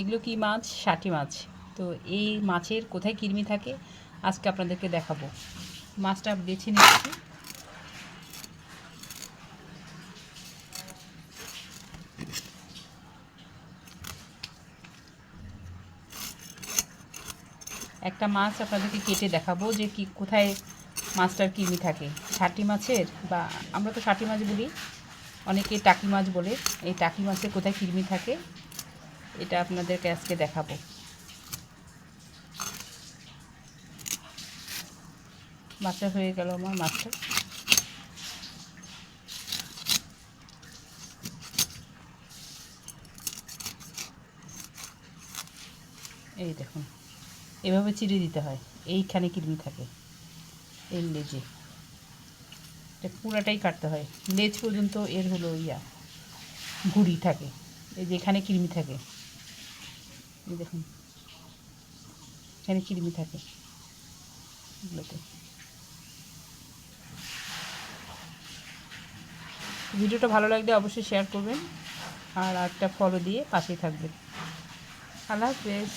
এগুলো কি মাছ? ষাটি মাছ। তো এই মাছের কোথায় কৃমি থাকে আজকে আপনাদেরকে দেখাবো। মাছটা বেছে নিচ্ছি। একটা মাছ আপনাদেরকে কেটে দেখাবো যে কি কোথায় মাছটার কৃমি থাকে। ষাটি মাছের, বা আমরা তো ষাটি মাছ বলি, অনেকে টাকি মাছ বলে। এই টাকি মাছের কোথায় কৃমি থাকে এটা আপনাদেরকে আজকে দেখাবো। মাছটা হয়ে গেল আমার মাছটা। এই দেখুন, এভাবে চিড়ে দিতে হয়। এইখানে কৃমি থাকে, এর লেজে। এটা পুরাটাই কাটতে হয়, লেজ পর্যন্ত এর হলো ঘুড়ি থাকে। এই যেখানে কৃমি থাকে, এই দেখুন এখানে কৃমি থাকে এগুলোতে। ভিডিওটা ভালো লাগলে অবশ্যই শেয়ার করবেন আর একটা ফলো দিয়ে পাশেই থাকবেন। আল্লাহ হাফেজ।